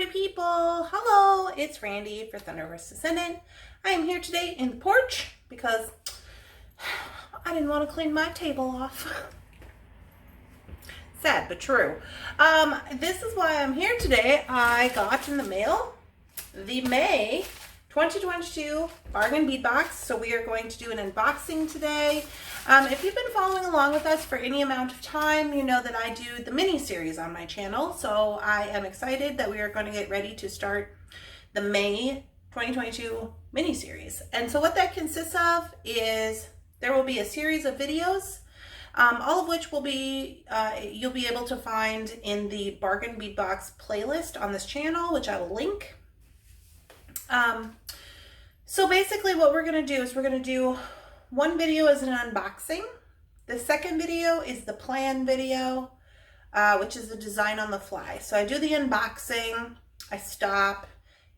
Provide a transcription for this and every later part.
party people! Hello, it's Randy for Thunderhorse Descendant. I am here today in the porch because I didn't want to clean my table off. Sad but true. This is why I'm here today. I got in the mail the May 2022 Bargain Bead Box, so we are going to do an unboxing today. If you've been following along with us for any amount of time, you know that I do the mini series on my channel, so I am excited that we are going to get ready to start the May 2022 mini series. And so what that consists of is there will be a series of videos, all of which will be you'll be able to find in the Bargain Bead Box playlist on this channel, which I will link. So basically what we're going to do is we're going to do one video as an unboxing. The second video is the plan video, which is the design on the fly. So I do the unboxing, I stop,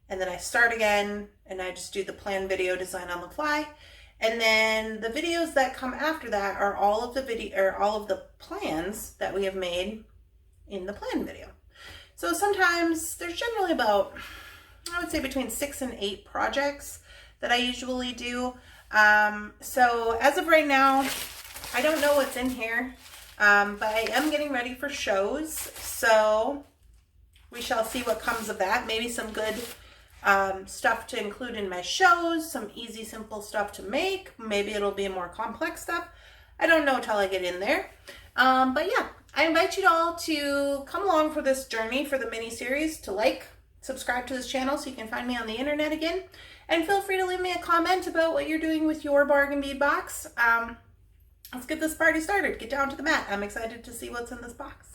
and then I start again, and I just do the plan video design on the fly. And then the videos that come after that are all of the plans that we have made in the plan video. So sometimes there's generally about, I would say, between 6 and 8 projects that I usually do. So as of right now, I don't know what's in here, but I am getting ready for shows. So we shall see what comes of that. Maybe some good stuff to include in my shows, some easy, simple stuff to make. Maybe it'll be more complex stuff. I don't know till I get in there. But yeah, I invite you all to come along for this journey for the mini series, to subscribe to this channel so you can find me on the internet again. And feel free to leave me a comment about what you're doing with your Bargain Bead Box. Let's get this party started. Get down to the mat. I'm excited to see what's in this box.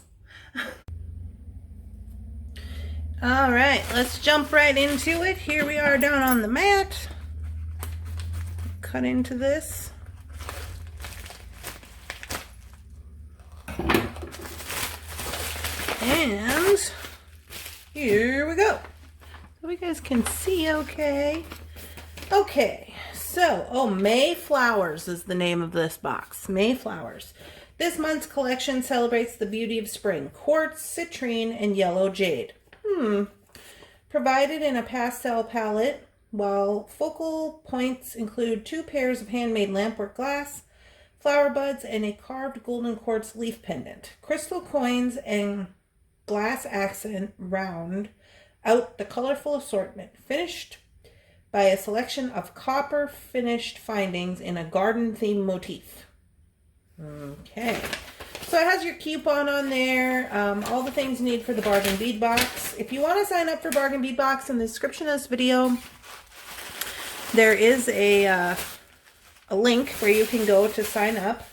All right, let's jump right into it. Here we are down on the mat. Cut into this. And here we go. So you guys can see okay. Okay, so, May Flowers is the name of this box. May Flowers. This month's collection celebrates the beauty of spring. Quartz, citrine, and yellow jade. Provided in a pastel palette, while focal points include 2 pairs of handmade lampwork glass, flower buds, and a carved golden quartz leaf pendant. Crystal coins and glass accent round out the colorful assortment, finished by a selection of copper finished findings in a garden theme motif. Okay, so it has your coupon on there, all the things you need for the Bargain Bead Box. If you want to sign up for Bargain Bead Box, in the description of this video there is a link where you can go to sign up.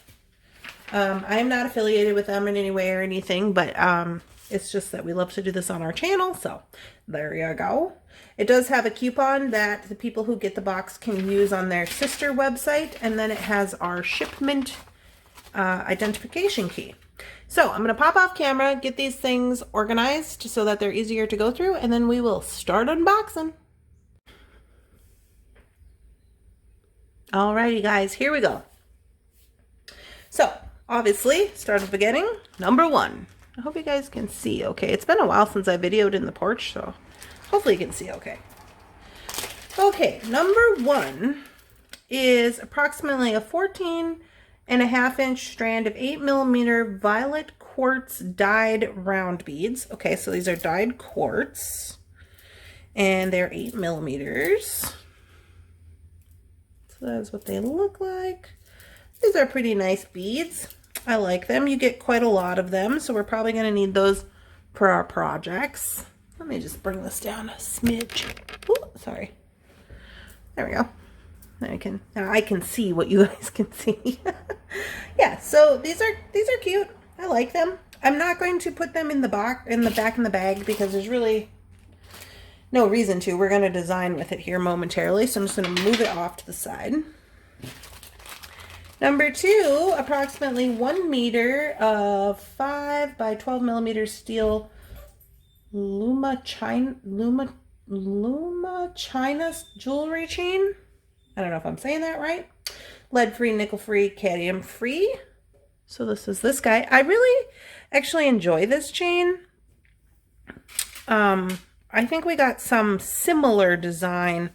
I am not affiliated with them in any way or anything, but it's just that we love to do this on our channel, so there you go. It does have a coupon that the people who get the box can use on their sister website, and then it has our shipment identification key. So I'm going to pop off camera, get these things organized so that they're easier to go through, and then we will start unboxing. Alrighty guys, here we go. So obviously, start at the beginning. Number 1. I hope you guys can see okay. It's been a while since I videoed in the porch, so hopefully you can see okay. Okay, number 1 is approximately a 14.5-inch strand of 8mm violet quartz dyed round beads. Okay, so these are dyed quartz, and they're 8mm. So that's what they look like. These are pretty nice beads. I like them. You get quite a lot of them, so we're probably going to need those for our projects. Let me just bring this down a smidge. Ooh, sorry. There we go. Now I can see what you guys can see. Yeah, so these are cute. I like them. I'm not going to put them in the back in the bag because there's really no reason to. We're going to design with it here momentarily, so I'm just going to move it off to the side. Number 2, approximately 1 meter of 5 by 12mm steel Luma China jewelry chain. I don't know if I'm saying that right. Lead-free, nickel-free, cadmium-free. So this is this guy. I really actually enjoy this chain. I think we got some similar design.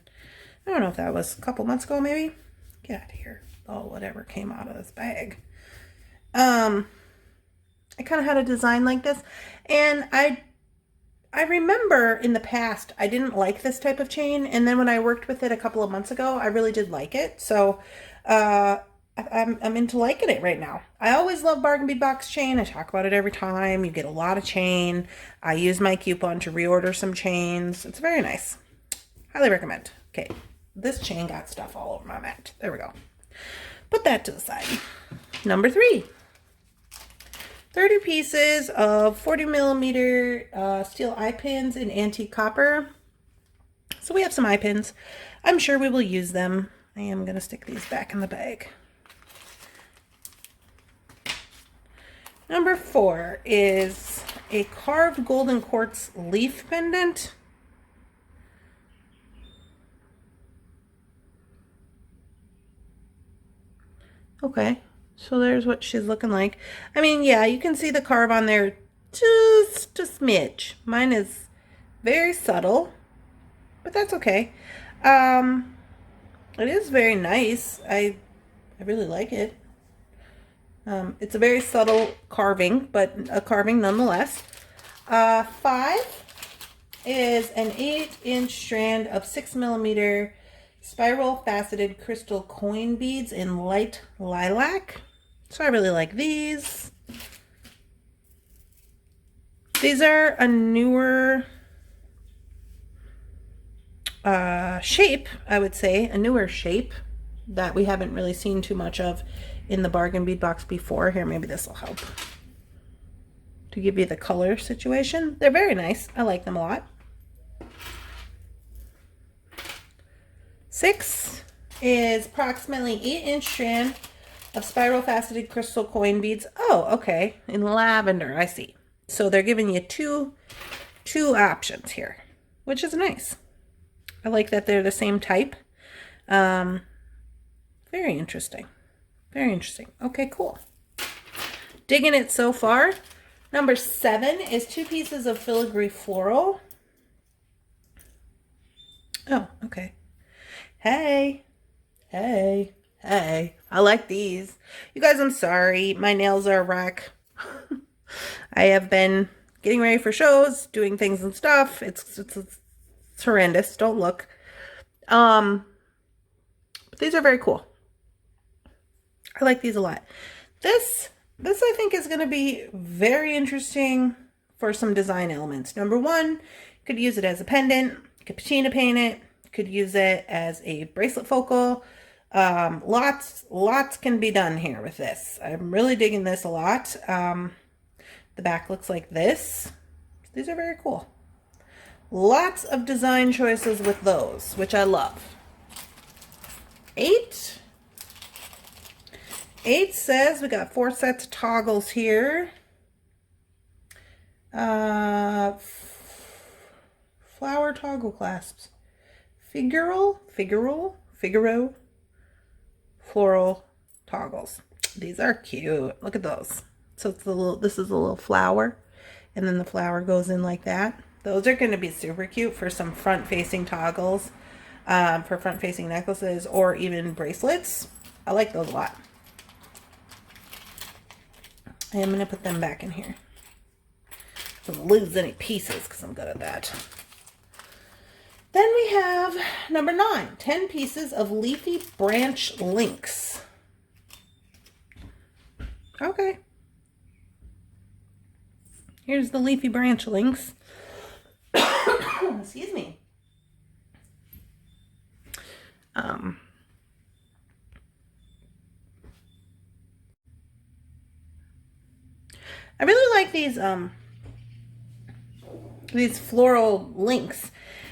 I don't know if that was a couple months ago, maybe. Get out of here. Oh, whatever came out of this bag. I kind of had a design like this, and I remember in the past I didn't like this type of chain, and then when I worked with it a couple of months ago, I really did like it. So I'm into liking it right now. I always love Bargain Bead Box chain. I talk about it every time. You get a lot of chain. I use my coupon to reorder some chains. It's very nice. Highly recommend. Okay, this chain got stuff all over my mat. There we go. Put that to the side. Number 3. 30 pieces of 40 millimeter steel eye pins in antique copper. So we have some eye pins. I'm sure we will use them. I am going to stick these back in the bag. Number 4 is a carved golden quartz leaf pendant. Okay. So there's what she's looking like. I mean, yeah, you can see the carve on there just a smidge. Mine is very subtle, but that's okay. It is very nice. I really like it. It's a very subtle carving, but a carving nonetheless. 5 is an 8-inch strand of 6 millimeter spiral faceted crystal coin beads in light lilac. So I really like these. These are a newer shape, I would say, a newer shape that we haven't really seen too much of in the Bargain Bead Box before. Here, maybe this will help to give you the color situation. They're very nice. I like them a lot. 6 is approximately 8-inch strand of spiral faceted crystal coin beads. Oh, okay. In lavender, I see. So they're giving you two options here, which is nice. I like that they're the same type. Very interesting. Very interesting. Okay, cool. Digging it so far. Number 7 is 2 pieces of Filigree Floral. Oh, okay. Hey. Hey. Hey. I like these. You guys, I'm sorry. My nails are a wreck. I have been getting ready for shows, doing things and stuff. It's horrendous. Don't look. But these are very cool. I like these a lot. This I think is going to be very interesting for some design elements. Number 1, you could use it as a pendant. You could patina paint it. You could use it as a bracelet focal. Lots can be done here with this. I'm really digging this a lot. The back looks like this. These are very cool. Lots of design choices with those, which I love. 8 says we got 4 sets of toggles here. Flower toggle clasps. Figaro, floral toggles. These are cute. Look at those. So it's the little, this is a little flower, and then the flower goes in like that. Those are going to be super cute for some front-facing toggles, for front-facing necklaces, or even bracelets. I like those a lot. I am going to put them back in here. Don't lose any pieces because I'm good at that. Then we have number 9, 10 pieces of Leafy branch links. Okay. Here's the Leafy branch links. Excuse me. I really like these floral links.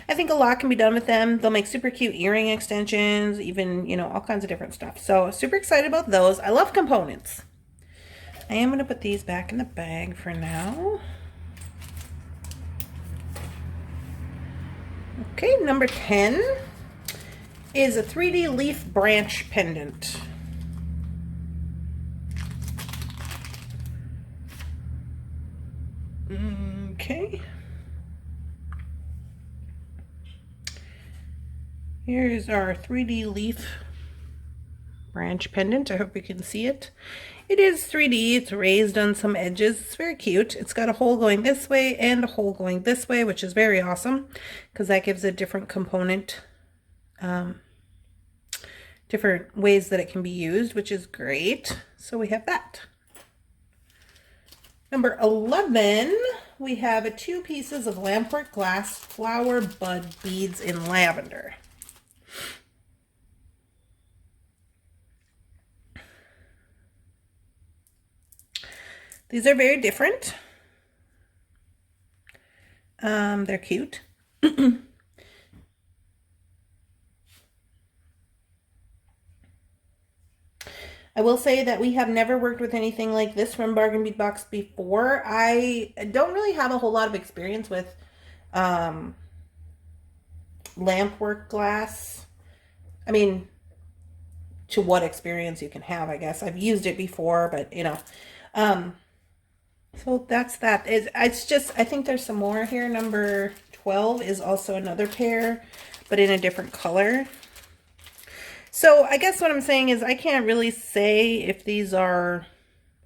I think a lot can be done with them. They'll make super cute earring extensions, even, you know, all kinds of different stuff. So super excited about those. I love components. I am going to put these back in the bag for now. Okay, number 10 is a 3D leaf branch pendant. Okay. Here's our 3D leaf branch pendant. I hope you can see it. It is 3D. It's raised on some edges. It's very cute. It's got a hole going this way and a hole going this way, which is very awesome because that gives a different component, different ways that it can be used, which is great. So we have that. Number 11, we have 2 pieces of lampwork glass flower bud beads in lavender. These are very different. They're cute. I will say that we have never worked with anything like this from Bargain Bead Box before. I don't really have a whole lot of experience with lampwork glass. I mean, to what experience you can have, I guess. I've used it before, but you know. So that's that. It's just, I think there's some more here. Number 12 is also another pair, but in a different color. So I guess what I'm saying is I can't really say if these are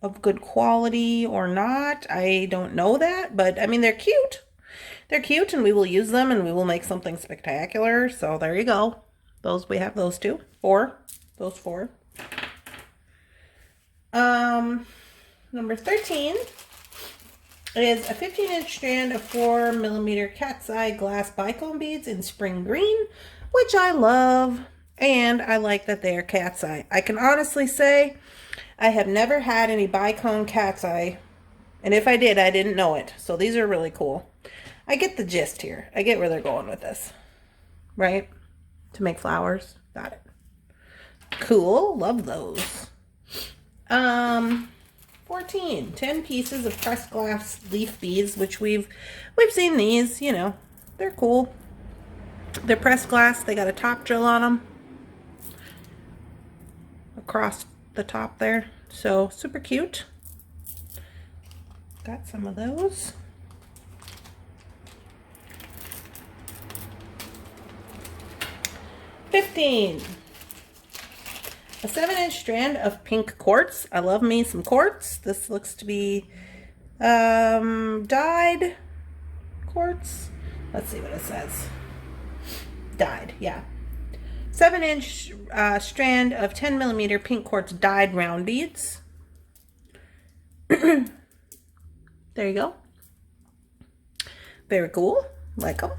of good quality or not. I don't know that, but I mean, they're cute. They're cute and we will use them and we will make something spectacular. So there you go. We have those 2. 4. Those 4. Number 13 is a 15-inch strand of 4mm cat's eye glass bicone beads in spring green, which I love. And I like that they are cat's eye. I can honestly say I have never had any bicone cat's eye. And if I did, I didn't know it. So these are really cool. I get the gist here. I get where they're going with this. Right? To make flowers. Got it. Cool. Love those. 14. 10 pieces of pressed glass leaf beads, which we've seen these. You know, they're cool. They're pressed glass. They got a top drill on them. Across the top there, so super cute. Got some of those. 15, a 7-inch strand of pink quartz. I love me some quartz. This looks to be dyed quartz. Let's see what it says. Dyed, yeah. 7-inch strand of 10mm pink quartz dyed round beads. There you go. Very cool. Like them.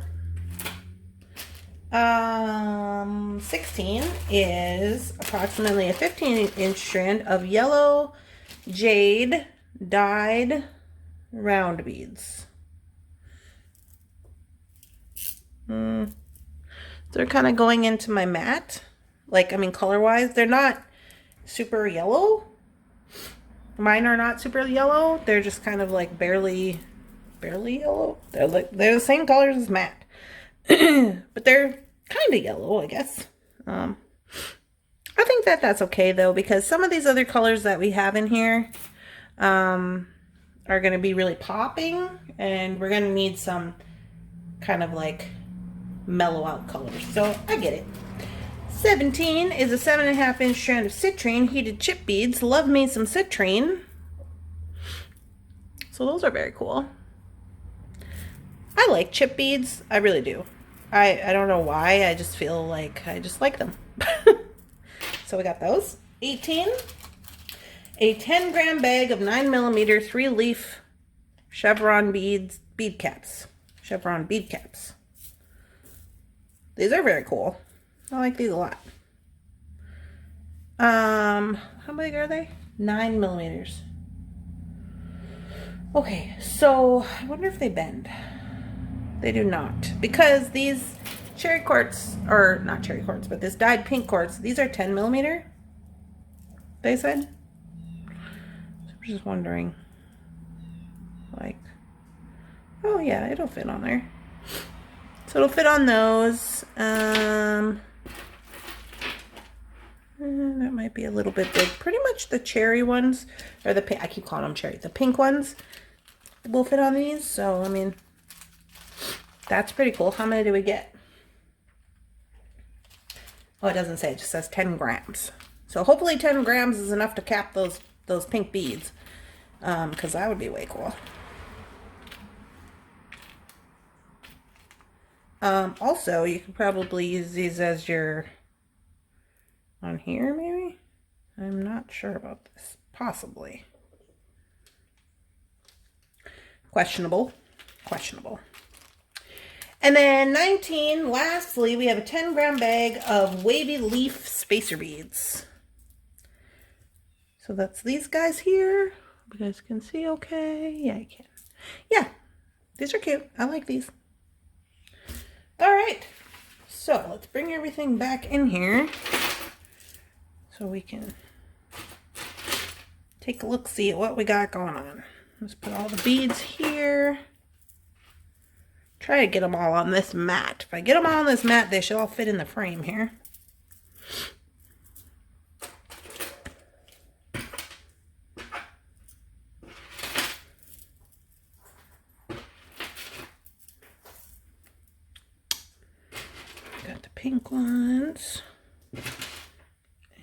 16 is approximately a 15-inch strand of yellow jade dyed round beads. They're kind of going into my matte. Like, I mean, color-wise, they're not super yellow. Mine are not super yellow. They're just kind of like barely yellow. They're the same colors as matte. But they're kind of yellow, I guess. I think that's okay, though, because some of these other colors that we have in here are going to be really popping. And we're going to need some kind of like mellow out colors, so I get it. 17 is a 7.5-inch strand of citrine heated chip beads. Love me some citrine. So those are very cool. I like chip beads. I really do. I don't know why. I just feel like I just like them. So we got those. 18, a 10-gram bag of 9mm 3-leaf Chevron beads bead caps. Chevron bead caps. These are very cool. I like these a lot. How big are they? 9mm. Okay, so I wonder if they bend. They do not, because these cherry quartz, or not cherry quartz, but this dyed pink quartz, these are 10mm. They said. So I'm just wondering. Like, oh yeah, it'll fit on there. So it'll fit on those. That might be a little bit big. Pretty much the cherry ones, or the I keep calling them cherry. The pink ones will fit on these. So I mean, that's pretty cool. How many do we get? Oh, it doesn't say, it just says 10 grams. So hopefully 10 grams is enough to cap those pink beads, because that would be way cool. Also, you could probably use these as your, on here maybe? I'm not sure about this. Possibly. Questionable. Questionable. And then 19, lastly, we have a 10-gram bag of Wavy Leaf spacer beads. So that's these guys here. You guys can see okay? Yeah, you can. Yeah, these are cute. I like these. All right, so let's bring everything back in here so we can take a look, see at what we got going on. Let's put all the beads here. Try to get them all on this mat. If I get them all on this mat, they should all fit in the frame here. Got the pink ones, and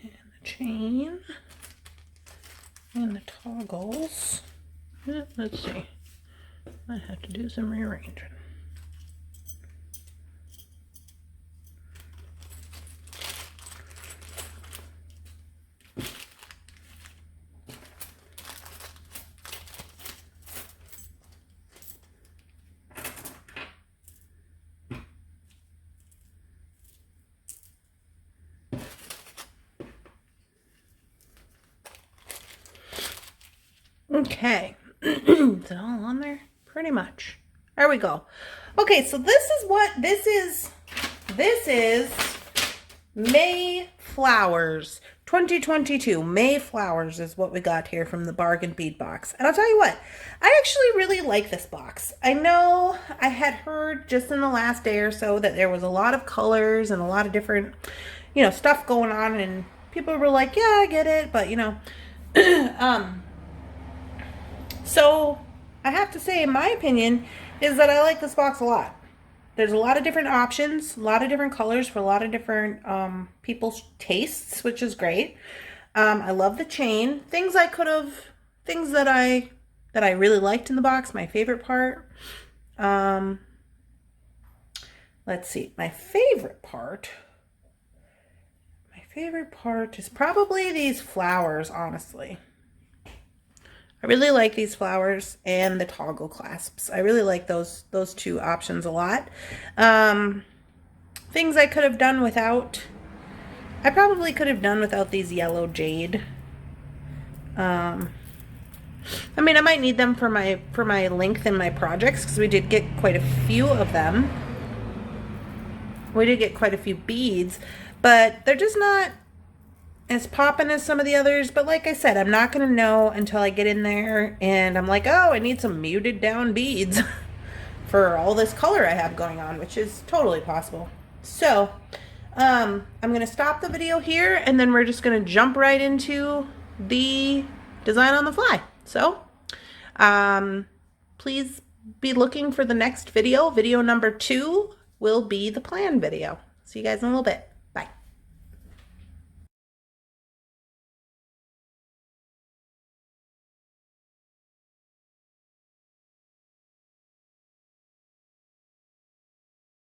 the chain, and the toggles. Let's see. I have to do some rearranging. Okay, is it all on there? Pretty much. There we go. Okay, so this is what this is. This is May Flowers 2022. May Flowers is what we got here from the Bargain Bead Box. And I'll tell you what, I actually really like this box. I know I had heard just in the last day or so that there was a lot of colors and a lot of different, you know, stuff going on, and people were like, yeah, I get it, but you know, so I have to say, in my opinion, is that I like this box a lot. There's a lot of different options, a lot of different colors for a lot of different people's tastes, which is great. I love the chain. Things I could have, things that I really liked in the box. My favorite part. Let's see. My favorite part is probably these flowers, honestly. I really like these flowers and the toggle clasps. I really like those two options a lot. Things I could have done without. I probably could have done without these yellow jade. I mean, I might need them for my length in my projects, because we did get quite a few of them. We did get quite a few beads, but they're just not as popping as some of the others. But like I said, I'm not going to know until I get in there and I'm like, oh, I need some muted down beads for all this color I have going on, which is totally possible. So I'm going to stop the video here, and then we're just going to jump right into the design on the fly. So please be looking for the next video. Video number 2 will be the plan video. See you guys in a little bit.